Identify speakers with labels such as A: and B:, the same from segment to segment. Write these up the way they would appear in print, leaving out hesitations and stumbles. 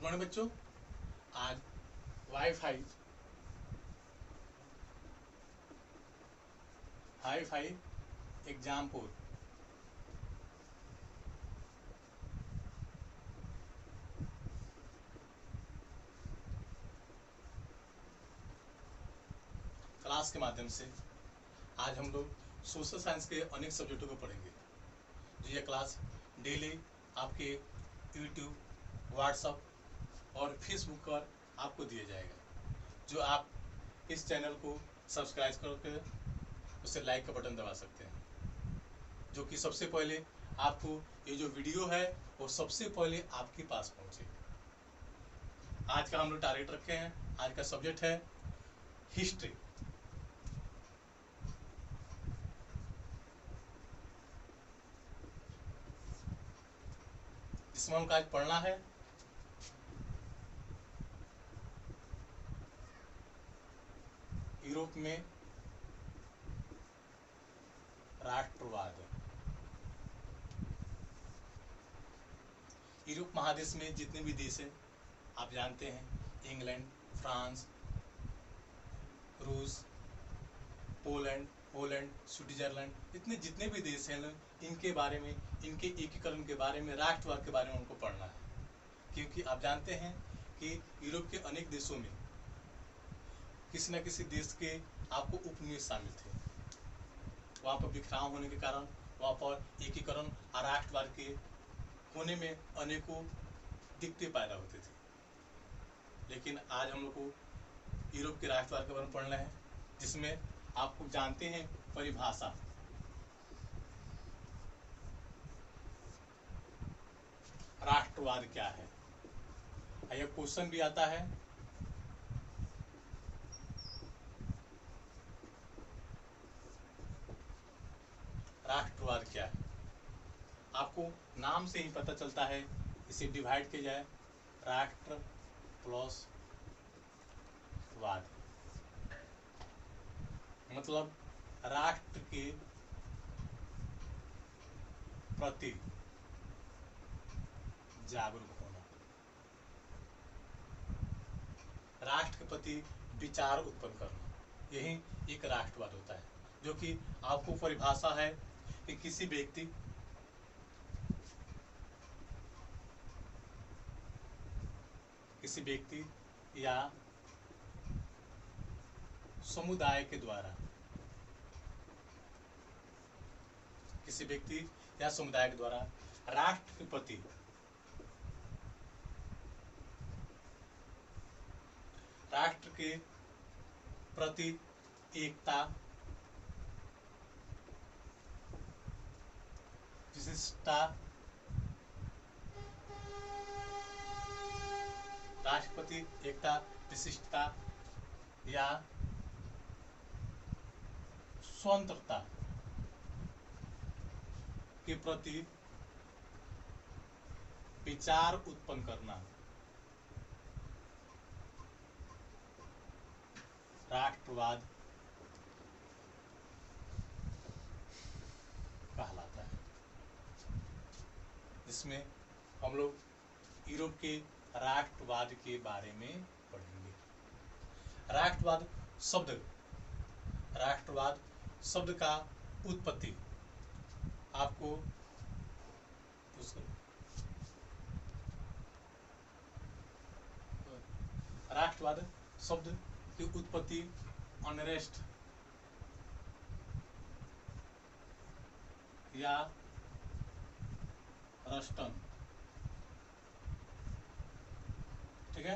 A: Morning बच्चों। आज wifi example class के माध्यम से आज हम लोग सोशल साइंस के अनेक सब्जेक्टों को पढ़ेंगे। जो ये क्लास डेली आपके यूट्यूब, व्हाट्सएप और फेसबुक पर आपको दिया जाएगा। जो आप इस चैनल को सब्सक्राइब करके उसे लाइक का बटन दबा सकते हैं, जो कि सबसे पहले आपको ये जो वीडियो है वो सबसे पहले आपके पास पहुंचे। आज का हम लोग टारगेट रखे हैं, आज का सब्जेक्ट है हिस्ट्री। जिसमें हमको आज पढ़ना है यूरोप में राष्ट्रवाद। यूरोप महादेश में जितने भी देश हैं आप जानते हैं, इंग्लैंड, फ्रांस, रूस, पोलैंड, स्विट्जरलैंड, इतने जितने भी देश हैं इनके बारे में, इनके एकीकरण के बारे में, राष्ट्रवाद के बारे में उनको पढ़ना है। क्योंकि आप जानते हैं कि यूरोप के अनेक देशों में किसी न किसी देश के आपको उपनिवेश शामिल थे। वहाँ पर बिखराव होने के कारण वहाँ पर एकीकरण और राष्ट्रवाद के होने में अनेकों दिक्कतें पैदा होती थी। लेकिन आज हम लोग को यूरोप के राष्ट्रवाद के बारे में पढ़ना है, जिसमें आपको जानते हैं परिभाषा। राष्ट्रवाद क्या है, यह क्वेश्चन भी आता है। राष्ट्रवाद क्या है, आपको नाम से ही पता चलता है। इसे डिवाइड किया जाए, राष्ट्र प्लस वाद, मतलब राष्ट्र के प्रति जागरूक होना, राष्ट्र के प्रति विचार उत्पन्न करना, यही एक राष्ट्रवाद होता है। जो कि आपको परिभाषा है कि किसी व्यक्ति या समुदाय के द्वारा, किसी व्यक्ति या समुदाय के द्वारा राष्ट्र के प्रति एकता, विशिष्टता, राष्ट्रपति एकता, विशिष्टता या स्वतंत्रता के प्रति विचार उत्पन्न करना राष्ट्रवाद कहलाता है। जिसमें हम लोग यूरोप के राष्ट्रवाद के बारे में पढ़ेंगे। राष्ट्रवाद शब्द का उत्पत्ति आपको राष्ट्रवाद शब्द की उत्पत्ति अनरेस्ट या रस्टन, ठीक है,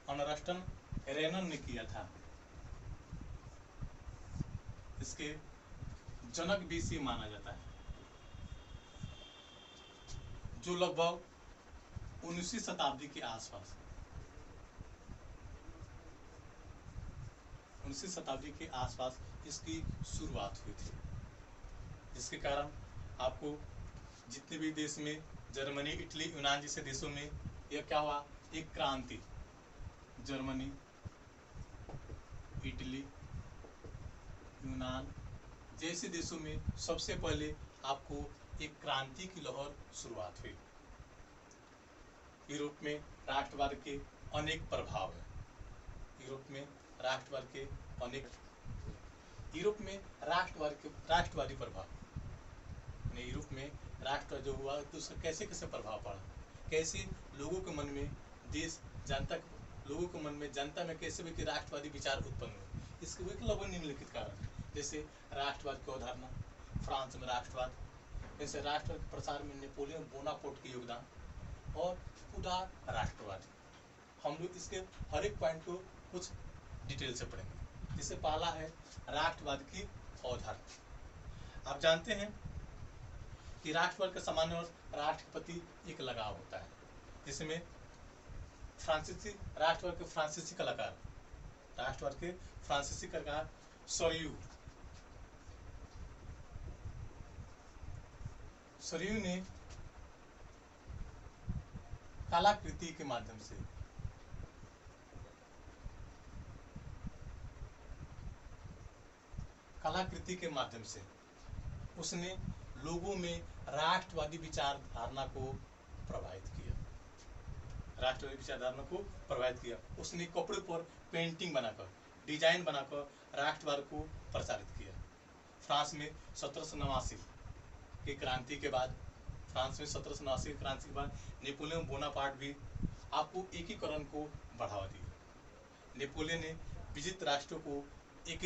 A: अनरस्टन रेनन ने किया था। इसके जनक बीसी माना जाता है, जो लगभग 19वीं शताब्दी के आसपास 19वीं शताब्दी के आसपास इसकी शुरुआत हुई थी। जिसके कारण आपको जितने भी देश में, जर्मनी, इटली, यूनान जैसे देशों में यह क्या हुआ, एक क्रांति। जर्मनी, इटली, यूनान जैसे देशों में सबसे पहले आपको एक क्रांति की लहर शुरुआत हुई। यूरोप में राष्ट्रवाद के अनेक प्रभाव हैं। यूरोप में राष्ट्रवाद के अनेक यूरोप में राष्ट्रवादी प्रभाव, यूरोप में राष्ट्रवाद जो हुआ तो उसका कैसे कैसे प्रभाव पड़ा, कैसे लोगों के मन में लोगों के मन में जनता में कैसे भी राष्ट्रवादी विचार उत्पन्न हुए, इसके एक लगभग निम्नलिखित कारण। जैसे राष्ट्रवाद की अवधारणा, फ्रांस में राष्ट्रवाद, जैसे राष्ट्रवाद के प्रसार में नेपोलियन बोनापार्ट के योगदान और उदार राष्ट्रवाद। हम लोग इसके हर एक पॉइंट को कुछ डिटेल से पढ़ेंगे। जैसे पहला है राष्ट्रवाद की अवधारणा। आप जानते हैं कि राष्ट्रवाद का सामान्य अर्थ राष्ट्र के प्रति एक लगाव होता है, जिसमें राष्ट्रवाद के फ्रांसीसी कलाकार सोरियू ने कलाकृति के माध्यम से उसने लोगों में राष्ट्रवादी विचारधारणा को प्रभावित किया। उसने कपड़े पर पेंटिंग बनाकर, डिजाइन बनाकर राष्ट्रवाद को प्रसारित किया। फ्रांस में 1789 की क्रांति के बाद नेपोलियन बोनापार्ट भी आपको एकीकरण को बढ़ावा दिया। नेपोलियन ने विजित राष्ट्रों को एक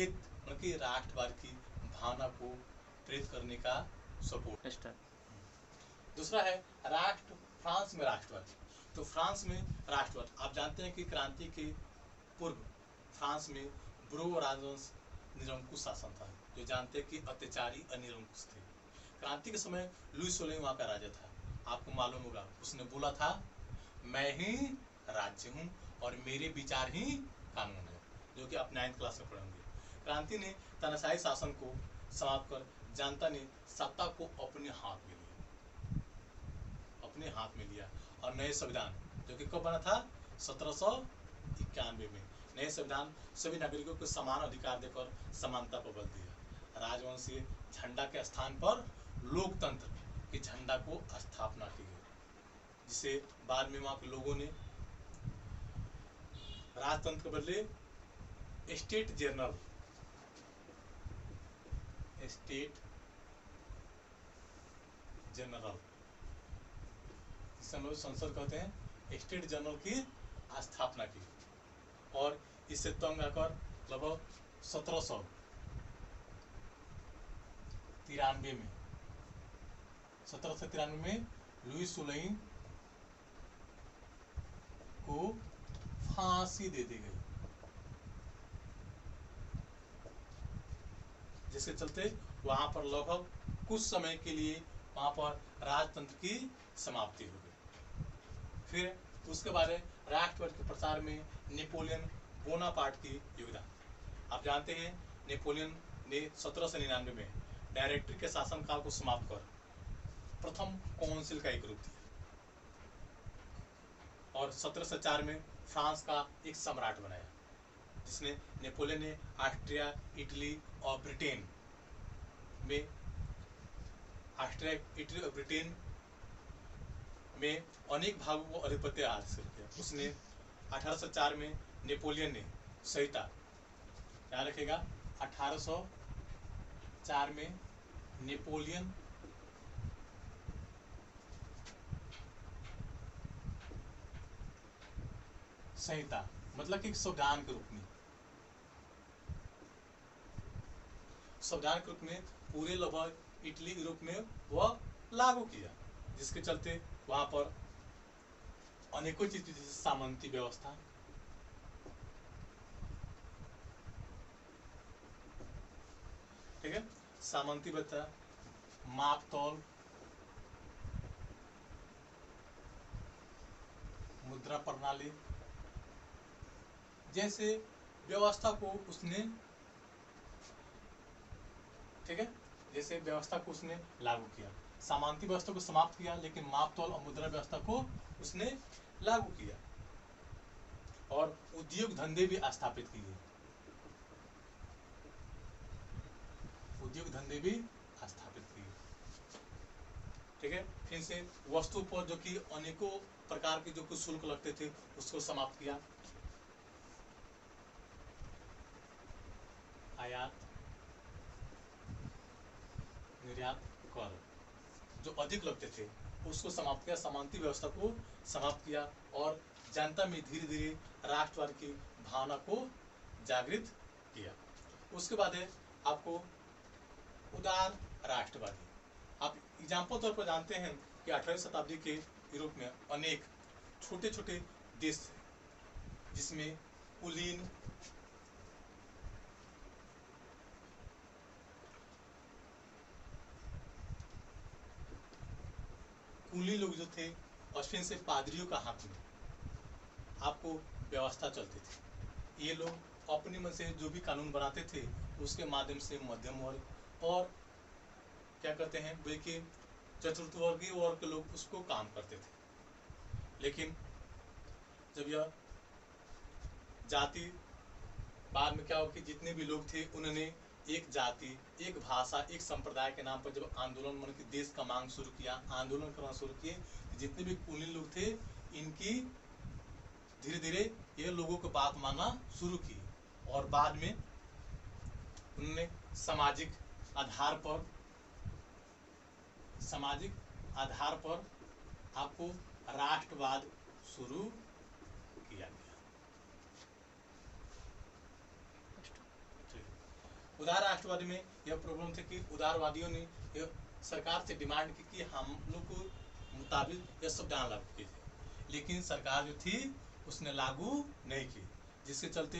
A: राष्ट्रवाद की भावना को प्रेरित करने का सपोर्ट। दूसरा है फ्रांस में राष्ट्रवाद। तो फ्रांस में राष्ट्रवाद, आप जानते हैं कि क्रांति के पूर्व फ्रांस में ब्रो राजवंश निरंकुश शासन था, जो जानते हैं कि अत्याचारी अनिरंकुश थे। क्रांति के समय लुई 16 वहाँ का राजा था। आपको मालूम होगा, उसने बोला था मैं ही राज्य हूँ और मेरे विचार ही कानून है, जो कि आप 9th क्लास में पढ़ेंगे। क्रांति ने तानाशाही शासन को समाप्त कर जनता ने सत्ता को अपने हाथ में लिया और नए संविधान, जो कि कब बना था 1791 में, नए संविधान सभी नागरिकों को समान अधिकार देकर समानता पर बल दिया। राजवंशीय झंडा के स्थान पर लोकतंत्र के झंडा को स्थापना की गई, जिसे बाद में वहां के लोगों ने राजतंत्र के बदले स्टेट जनरल संसद कहते हैं, स्टेट जनरल की स्थापना की और इससे तंग आकर लगभग 1793 में लुई 16 को फांसी दे दी गई, जिसके चलते वहां पर लगभग कुछ समय के लिए वहां पर राजतंत्र की समाप्ति हो गई। फिर उसके बाद राष्ट्रवाद के प्रसार में नेपोलियन बोनापार्ट की योगदान। आप जानते हैं नेपोलियन ने 1799 में डायरेक्टरी के शासनकाल को समाप्त कर प्रथम काउंसिल का एक रूप दिया और 1704 में फ्रांस का एक सम्राट बनाया, जिसने नेपोलियन ने ऑस्ट्रिया, इटली और ब्रिटेन में अनेक भागों को आधिपत्य हासिल किया। उसने 1804 में नेपोलियन ने संहिता, याद रखेगा, 1804 में नेपोलियन संहिता मतलब कि संविधान के रूप में पूरे लगभग इटली, यूरोप में वह लागू किया, जिसके चलते वहां पर अनेकों चीज, जैसे सामंती व्यवस्था, ठीक है, सामंती व्यवस्था, मापतौल, मुद्रा प्रणाली जैसे व्यवस्था को उसने, ठीक है, जैसे व्यवस्था को उसने लागू किया। सामंती व्यवस्था को समाप्त किया, लेकिन मापतौल और मुद्रा व्यवस्था को उसने लागू किया और उद्योग धंधे भी स्थापित किए। ठीक है। फिर से वस्तु पर जो कि अनेकों प्रकार के जो कुछ शुल्क लगते थे उसको समाप्त किया। आयात निर्यात कर जो अधिक लगते थे उसको समाप्त किया, समानती व्यवस्था को समाप्त किया और जनता में धीरे धीरे राष्ट्रवाद की भावना को जागृत किया। उसके बाद है आपको उदार राष्ट्रवादी। आप एग्जाम्पल तौर पर जानते हैं कि 18वीं शताब्दी के यूरोप में अनेक छोटे छोटे देश थे जिसमें कुलीन, लोग जो थे और फिर से पादरियों का हाथ में आपको व्यवस्था चलती थी। ये लोग अपने मन से जो भी कानून बनाते थे उसके माध्यम से मध्यम वर्ग और क्या करते हैं वे कि चतुर्थ वर्गीय वर्ग के लोग उसको काम करते थे। लेकिन जब यह जाति बाद में क्या हो कि जितने भी लोग थे उन्होंने एक जाति, एक भाषा, एक संप्रदाय के नाम पर जब आंदोलन मन के देश का मांग शुरू किया, आंदोलन करना शुरू किए, जितने भी कुलीन लोग थे इनकी धीरे धीरे ये लोगों को बात मानना शुरू की और बाद में उन्होंने सामाजिक आधार पर आपको राष्ट्रवाद शुरू किया गया। उदार राष्ट्रवादी में यह प्रॉब्लम थी कि उदारवादियों ने यह सरकार से डिमांड की कि हम लोग को मुताबिक यह संविधान लागू कीजिए, लेकिन सरकार जो थी उसने लागू नहीं की, जिसके चलते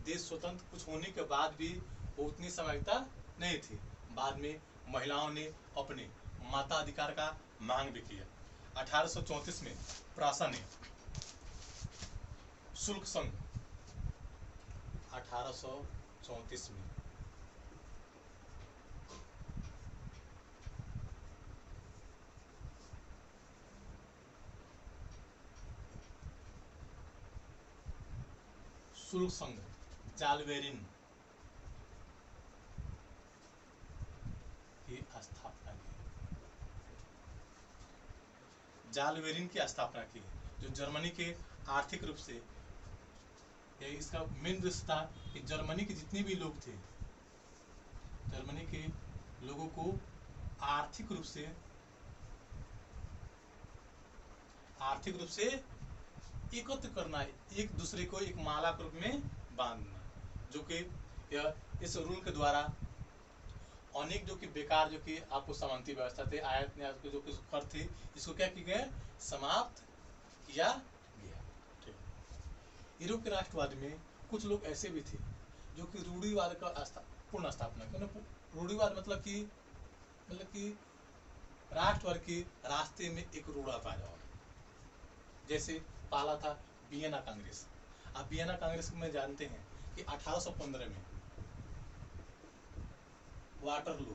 A: देश स्वतंत्र कुछ होने के बाद भी वो उतनी सामयिकता नहीं थी। बाद में महिलाओं ने अपने मताधिकार का मांग भी किया। 1834 में प्रासा ने शुल्क संघ 1834 में शुल्क संघ जालवेरिन की स्थापना की। जालवेरिन की स्थापना की जो जर्मनी के आर्थिक रूप से इसका मेन उद्देश्य था कि जर्मनी के जितने भी लोग थे, जर्मनी के लोगों को आर्थिक रूप से एकत्र करना, एक दूसरे को एक माला के रूप में बांधना, जो कि इस रूल के द्वारा अनेक जो कि बेकार जो कि आपको समानती व्यवस्था थे, आयात निर्यात के जो कि कर थे, इसको क्या किया गया, समाप्त किया गया। यूरोप के राष्ट्रवाद में कुछ लोग ऐसे भी थे जो कि रूढ़िवाद का पूर्ण स्थापना किया। रूढ़िवाद मतलब कि राष्ट्रवाद के रास्ते में एक रूढ़ा पाया जाओ, जैसे पाला था वियना कांग्रेस। आप वियना कांग्रेस में जानते हैं कि 1815 में वाटरलू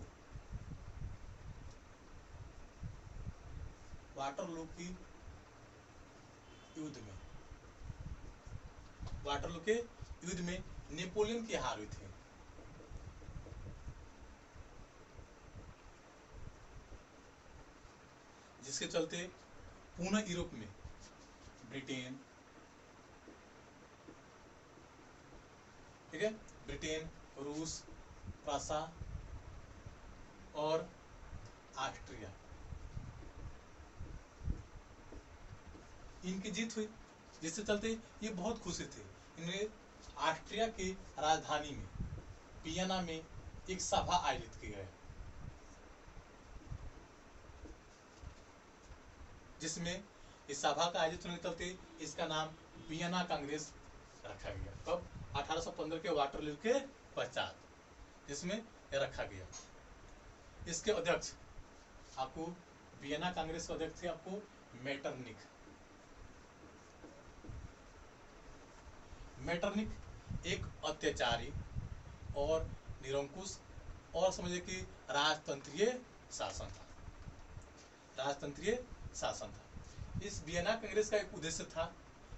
A: के युद्ध में नेपोलियन की हार हुई थी। जिसके चलते पूर्ण यूरोप में ब्रिटेन, ठीक है, ब्रिटेन, रूस, प्रासा और ऑस्ट्रिया, इनकी जीत हुई, जिससे चलते ये बहुत खुशी थे। इन्हें ऑस्ट्रिया की राजधानी में वियना में एक सभा आयोजित की गई, जिसमें इस सभा का आयोजित होने के चलते इसका नाम वियना कांग्रेस रखा गया। कब? 1815 के वाटरलू के पश्चात, जिसमें यह रखा गया। इसके अध्यक्ष आपको वियना कांग्रेस के अध्यक्ष थे आपको मेटरनिक एक अत्याचारी और निरंकुश और समझे कि राजतंत्रीय शासन था। इस वियना कांग्रेस का एक उद्देश्य था,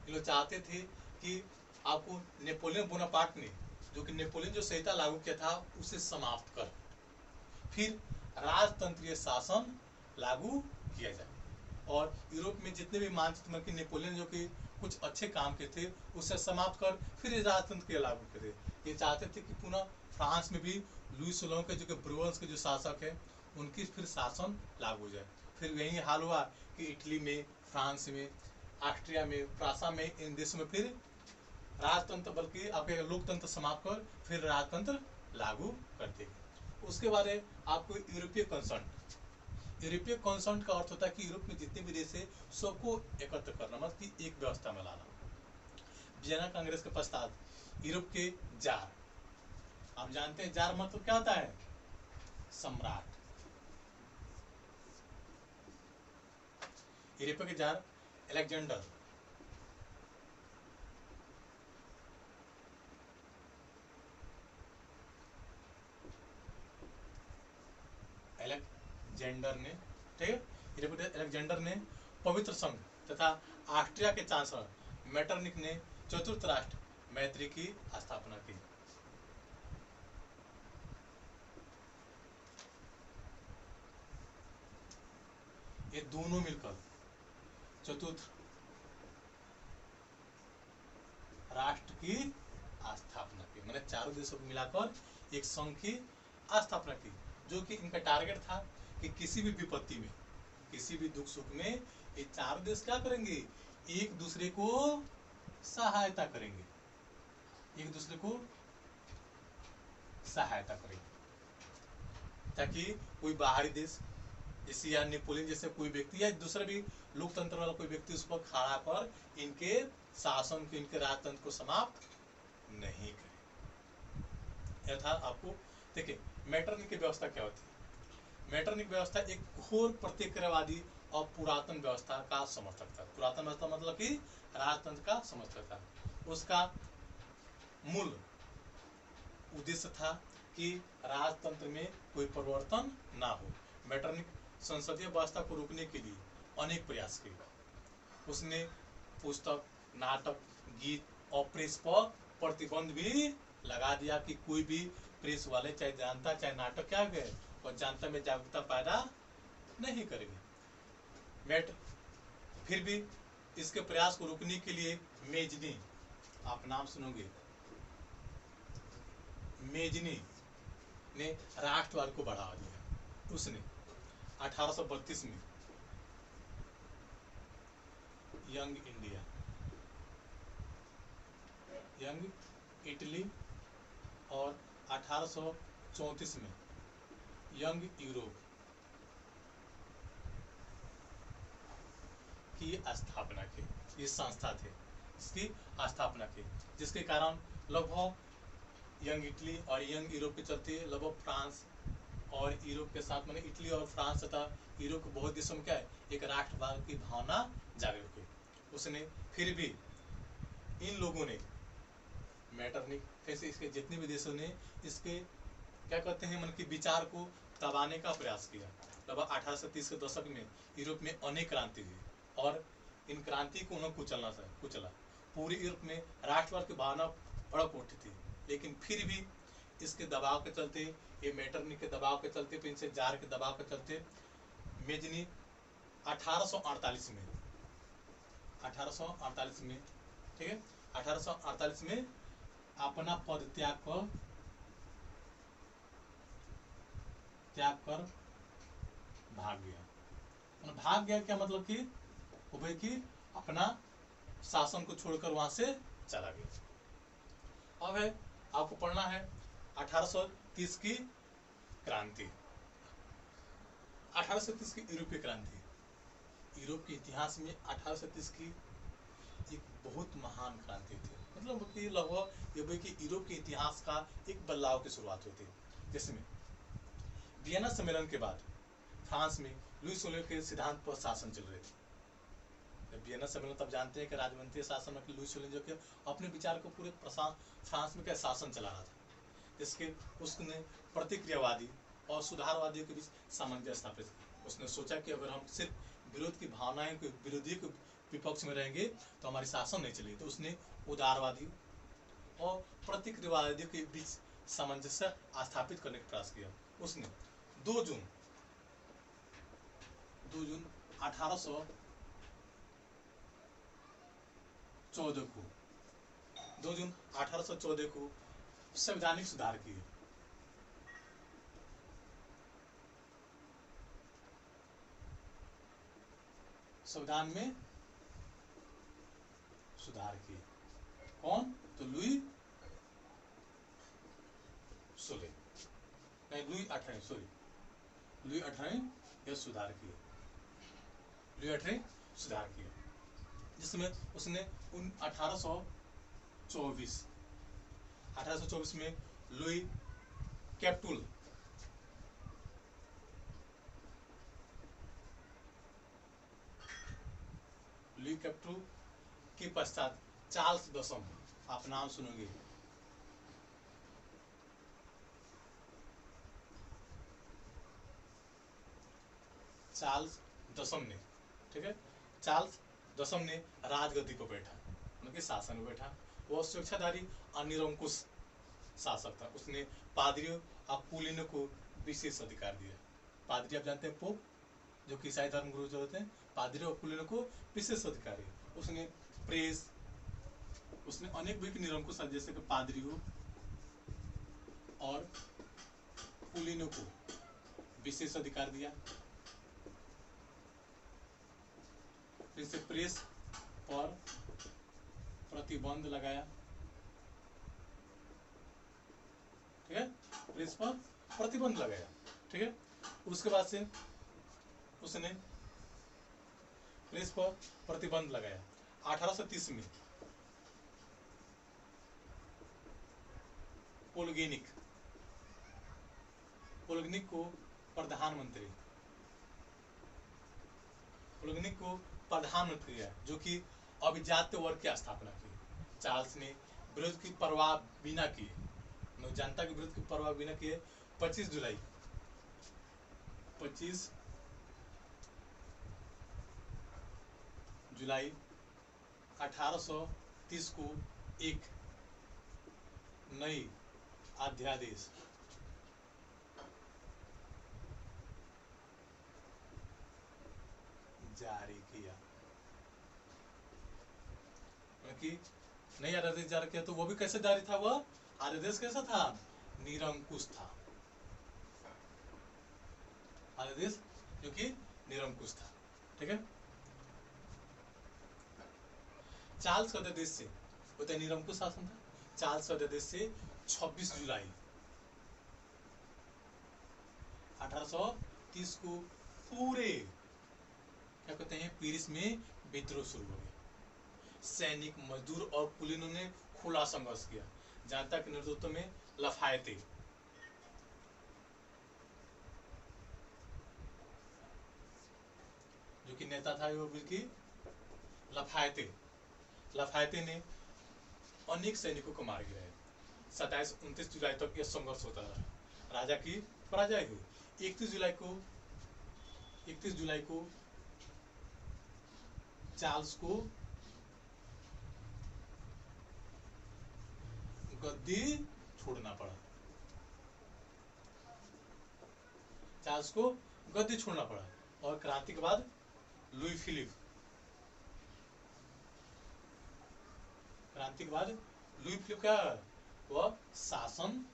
A: लोग चाहते थे कि आपको नेपोलियन बोनापार्ट ने जो कि नेपोलियन जो संहिता लागू किया था उसे समाप्त कर फिर राजतंत्रीय शासन लागू किया जाए। और यूरोप में जितने भी मानचित्र में कि नेपोलियन जो कि कुछ अच्छे काम के थे उससे समाप्त कर फिर राजतंत्र के लागू करे। ये चाहते थे कि पुनः फ्रांस में भी लुई सोलह के जो कि ब्रुअल्स के जो शासक है उनकी फिर शासन लागू हो जाए। फिर यही हाल हुआ कि इटली में, फ्रांस में, ऑस्ट्रिया में, फ्रांसा में, इन देशों में फिर राजतंत्र बल्कि आपके लोकतंत्र समाप्त कर फिर राजतंत्र लागू करते गए। उसके बाद आपको यूरोपीय कंसर्न। यूरोपीय कंसर्न का अर्थ होता है कि यूरोप में जितने भी देश है सबको एकत्र करना, मतलब कि एक व्यवस्था में लाना। वियना कांग्रेस के पश्चात यूरोप के जार, आप जानते हैं जार मतलब क्या होता है? सम्राट। यूरोप के जार अलेक्जेंडर, अलेक्जेंडर ने, ठीक है, यूरोप के अलेक्जेंडर ने पवित्र संघ तथा ऑस्ट्रिया के चांसलर मेटरनिक ने चतुर्थ राष्ट्र मैत्री की स्थापना की। ये दोनों मिलकर चतुर्थ राष्ट्र की स्थापना की, मैंने चारों देशों को मिलाकर एक संघ की स्थापना की, जो कि इनका टारगेट था कि किसी भी विपत्ति में, किसी भी दुख सुख में ये चारों देश क्या करेंगे? एक दूसरे को सहायता करेंगे, एक दूसरे को सहायता करेंगे, ताकि कोई बाहरी देश जैसे या नेपोलियन जैसे कोई व्यक्ति या दूसरा भी लोकतंत्र वाला कोई व्यक्ति उस पर खड़ा कर इनके शासन को, इनके राजतंत्र को समाप्त नहीं करे। यह था आपको। देखिए मेटरनिक की व्यवस्था क्या होती है? मेटरनिक व्यवस्था एक घोर प्रतिक्रियावादी और पुरातन व्यवस्था का समर्थक था। पुरातन व्यवस्था मतलब कि राजतंत्र का समर्थक था। उसका मूल उद्देश्य था कि राजतंत्र में कोई परिवर्तन ना हो। मेटरनिक संसदीय व्यवस्था को रोकने के लिए अनेक प्रयास किए। उसने पुस्तक, नाटक, गीत और प्रेस पर प्रतिबंध भी लगा दिया कि कोई भी प्रेस वाले चाहे जनता चाहे नाटक क्या गए और जनता में जागरूकता पैदा नहीं करेंगे। फिर भी इसके प्रयास को रोकने के लिए मेजनी, आप नाम सुनोगे, मेजनी ने राष्ट्रवाद को बढ़ावा दिया। उसने 1832 में यंग इंडिया, यंग इटली और 1834 में यंग यूरोप की स्थापना की। ये संस्था थे, इसकी स्थापना की, जिसके कारण लगभग यंग इटली और यंग यूरोप के चलते लगभग फ्रांस और यूरोप के साथ, मैंने इटली और फ्रांस तथा यूरोप के बहुत देशों में क्या है, एक राष्ट्रवाद की भावना जागृत हुई। उसने फिर भी इन लोगों ने मेटरनिक कैसे इसके जितने भी देशों ने इसके क्या कहते हैं मन के विचार को दबाने का प्रयास किया। लगभग 1830 के दशक में यूरोप में अनेक क्रांति हुई और इन क्रांति को उन्होंने कुचला। पूरे यूरोप में राष्ट्रवाद की भावना भड़क उठी थी, लेकिन फिर भी इसके दबाव के चलते, ये मेटरनिक के दबाव के चलते, फिर इनसे जार के दबाव के चलते मेजनी 1848 में, ठीक है, 1848 में अपना पद त्याग कर भाग गया। भाग गया क्या मतलब कि अपना शासन को छोड़कर वहां से चला गया। अब है आपको पढ़ना है 1830 की क्रांति। 1830 की यूरोपीय क्रांति यूरोप के इतिहास में 1830 की एक बहुत महान क्रांति थी। मतलब कि लगभग ये कि यूरोप के इतिहास का एक बदलाव की शुरुआत हुई थी, जिसमें वियना सम्मेलन के बाद फ्रांस में लुई सोलह के सिद्धांत पर शासन चल रहे थे। वियना सम्मेलन तब जानते हैं कि राजवंशीय शासन में लुई सोलह जो कि अपने विचार को पूरे फ्रांस में क्या शासन चला रहा था, जिसके उसने प्रतिक्रियावादी और सुधारवादियों के बीच सामंजस्य स्थापित। उसने सोचा कि अगर हम सिर्फ विरोध की भावनाएं के विरोधी के विपक्ष में रहेंगे तो हमारी शासन नहीं चलेगी। तो उसने उदारवादी और प्रतिक्रियावादियों के बीच सामंजस्य स्थापित करने का प्रयास किया। उसने 2 जून 2 जून 1814 को 2 जून 1814 को संवैधानिक सुधार किए। संविधान में सुधार किए। कौन? तो लुई 18 सॉरी लुई 18 यह सुधार किए। लुई 18 सुधार किए जिसमें उसने 1824 में लुई कैप्टुल के पश्चात चार्ल्स दशम, आप नाम सुनोगे, चार्ल्स दशम ने, ठीक है, चार्ल्स दशम ने राजगद्दी पर बैठा, उनके शासन में बैठा। वह स्वेच्छाधारी और निरंकुश शासक था। उसने पादरियों और कुलीनों को विशेष अधिकार दिया। पादरी आप जानते हैं पोप, जो कि ईसाई धर्म गुरु जो होते हैं, पादरियों और कुलीनों को विशेष अधिकार दिया। उसने प्रेस, उसने अनेक भी निरंकुश जैसे कि पादरियों और कुलीनों को विशेष अधिकार दिया। फिर से प्रेस पर प्रतिबंध लगाया, ठीक है, प्रेस पर प्रतिबंध लगाया, ठीक है। उसके बाद से उसने प्रेस पर प्रतिबंध लगाया। 1830 में पोलगेनिक को प्रधानमंत्री किया, जो कि अभिजात्य वर्ग की स्थापना की। चार्ल्स ने विरोध की परवाह बिना किए, जनता के विरोध की परवाह बिना किए 25 जुलाई 1830 को एक नई अध्यादेश जारी किया। नई अध्यादेश जारी किया, तो वो भी कैसे जारी था? वह अध्यादेश कैसा था? निरंकुश था। अध्यादेश जो कि निरंकुश था, ठीक है। चार्ल्स अध्यादेश से, वो तो निरंकुश शासन था। चार्ल्स अध्यादेश से 26 जुलाई 1830 को पूरे क्या कहते हैं पेरिस में विद्रोह शुरू हो गया। सैनिक, मजदूर और कुलीनों ने खुला संघर्ष किया। जनता के नेतृत्व में लफायते, जो कि नेता था वो की लफायते ने अनेक सैनिकों को मार गिराया। 27-29 जुलाई तक यह संघर्ष होता रहा। राजा की पराजय हुई। 31 जुलाई को चार्ल्स को गद्दी छोड़ना पड़ा। और क्रांति के बाद लुई फिलिप क्या, वह शासन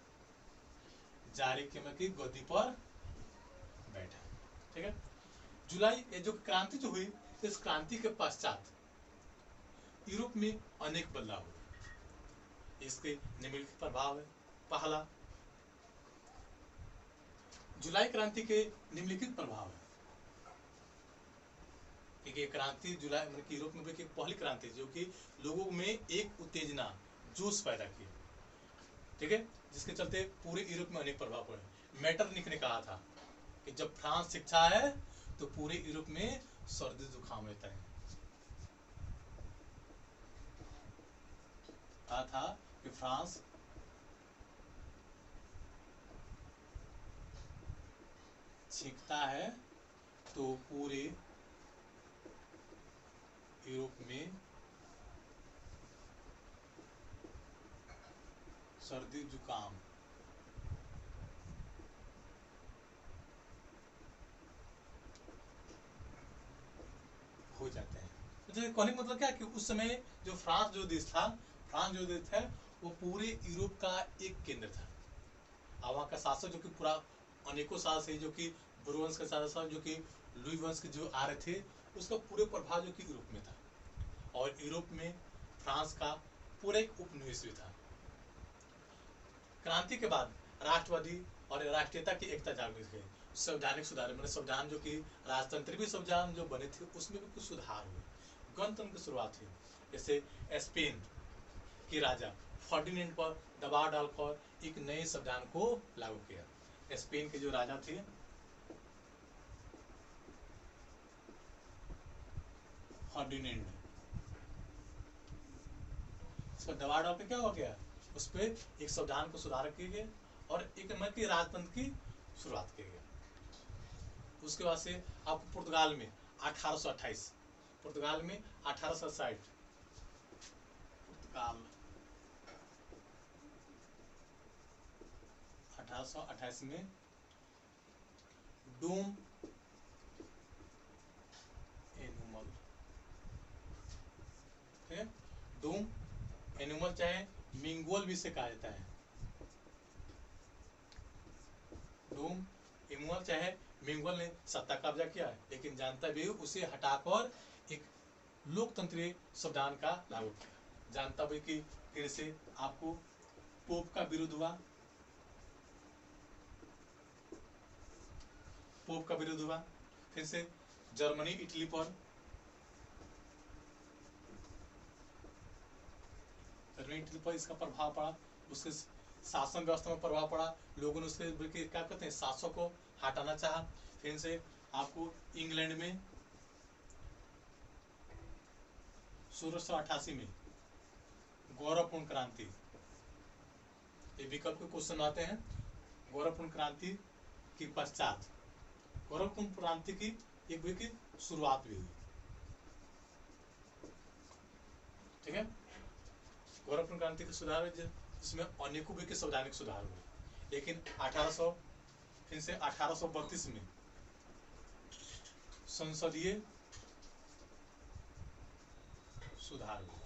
A: जारी करने की गद्दी पर बैठा, ठीक है। जुलाई ये जो क्रांति जो हुई, इस क्रांति के पश्चात यूरोप में अनेक बदलाव हुए। इसके निम्नलिखित प्रभाव है। पहला, जुलाई क्रांति के निम्नलिखित प्रभाव है। क्योंकि क्रांति जुलाई मतलब यूरोप में भी पहली क्रांति जो कि लोगों में एक उत्तेजना, जोश पैदा किया, ठीक है, जिसके चलते पूरे यूरोप में अनेक प्रभाव पड़े। मेटरनिक ने कहा था कि जब फ्रांस शिक्षा है तो पूरे यूरोप में सर्दी जुकाम रहता है। कहा था कि फ्रांस सीखता है तो पूरे यूरोप में सर्दी जुकाम कहने का मतलब क्या कि उस समय जो फ्रांस जो देश था, वो पूरे यूरोप का एक केंद्र था। और वहाँ का शासक जो कि पूरा अनेकों साल से जो कि बुरवंश के शासक जो कि लुई वंश के जो आ रहे थे, उसका पूरे प्रभाव जो कि यूरोप में था। और यूरोप में फ्रांस का पूरा एक उपनिवेश भी था। क्रांति के बाद राष्ट्रवादी और राष्ट्रीयता की एकता जागृत हुई। संवैधानिक सुधार, मैंने संविधान जो कि राजतंत्र भी संविधान जो बने थे उसमें भी कुछ सुधार हुए। गणतंत्र की शुरुआत हुई। जैसे स्पेन के राजा फर्डिनेंड पर दबाव डालकर एक नए संविधान को लागू किया। स्पेन के जो राजा थे फर्डिनेंड, इसका दबाव डाल के क्या हो गया, उस पर एक संविधान को सुधार किए गए और एक नए के राजतंत्र की शुरुआत की गई। उसके बाद से आपको पुर्तगाल में 1828, पुर्तगाल में 1860, पुर्तगाल 1828 में डूम एनुमल, ठीक है, डूम एनुमल चाहे मिंगोल भी से कहा जाता है, डूम एनुमल चाहे मिंगोल ने सत्ता कब्जा किया, लेकिन जानता भी उसे हटाकर एक लोकतंत्रीय संविधान का लागू किया। जानता भी कि फिर से आपको पोप का विरोध हुआ, पोप का विरोध हुआ, फिर से जर्मनी इटली पर, जर्मनी इटली पर इसका प्रभाव पड़ा, उसके शासन व्यवस्था में प्रभाव पड़ा। लोगों ने उसके क्या कहते हैं शासक को हटाना चाहा। फिर से आपको इंग्लैंड में 1688 में गौरवपूर्ण क्रांति, ये विकल्प के क्वेश्चन आते हैं। गौरवपूर्ण क्रांति के पश्चात गौरवपूर्ण क्रांति की एक वे की शुरुआत भी हुई, ठीक है। गौरवपूर्ण क्रांति के सुधार जिसमें अनेकों वे के संवैधानिक सुधार हुए, लेकिन 1832 में संसदीय सुधार हुए।